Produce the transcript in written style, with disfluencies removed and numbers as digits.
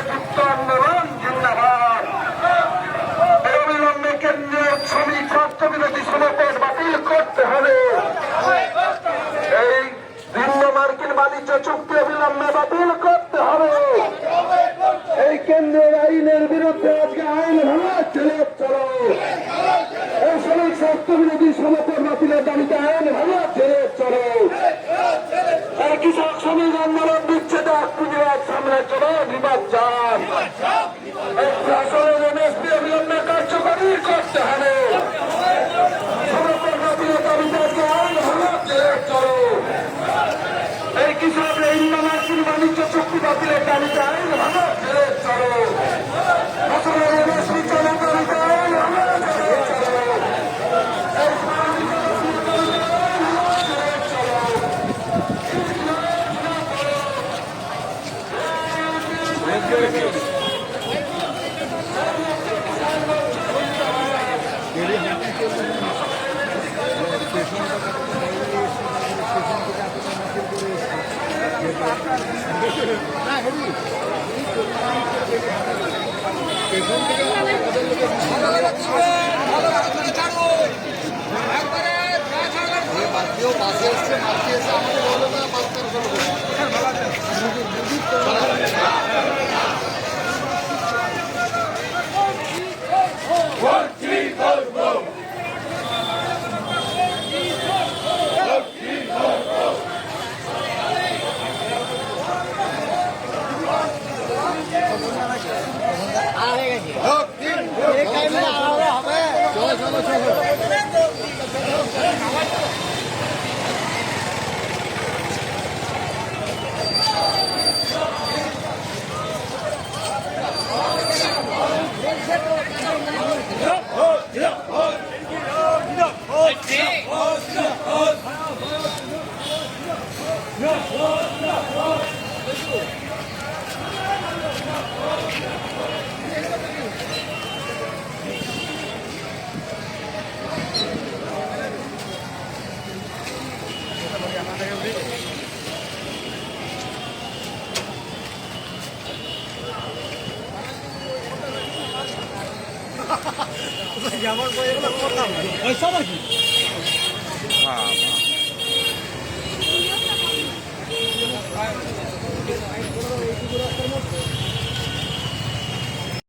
যুক্ত আন্দোলন জিন্দাবাদ। অবিলম্বে কেন্দ্রীয় শ্রমিক স্বার্থবিরোধী সমাবেশ বাতিল করতে হবে। এই ভিন্ন মার্কিন বাণিজ্য চুক্তি অবিলম্বে বাতিল করতে হবে। এই কেন্দ্রের আইনের বিরুদ্ধে আজকে আইন ভাঙা চলে চলো। এই শ্রমিক স্বার্থবিরোধী সমাবেশ বাতিলের দাবিতে আইন ভাঙা চলে চলো। কৃষক শ্রমিক আন্দোলন বিচ্ছেদ সামনে চলো নির্বাচন আসলে এমএসপি অবিলম্বে কার্যকরী করতে হবে। চলো এই কৃষক ইন্দ্র মার্কিন বাণিজ্য চুক্তি বাতিলের দাবিতে আইন ভাঙা ছেড়ে চলো। আসলে এমএসপি চলো দাবিতে আইন ভাঙা ছেড়ে চলো। বাসে এসছে মারতে এসে আমাকে বলো না আমার বইগুলো করতাম পয়সা নাকি হ্যাঁ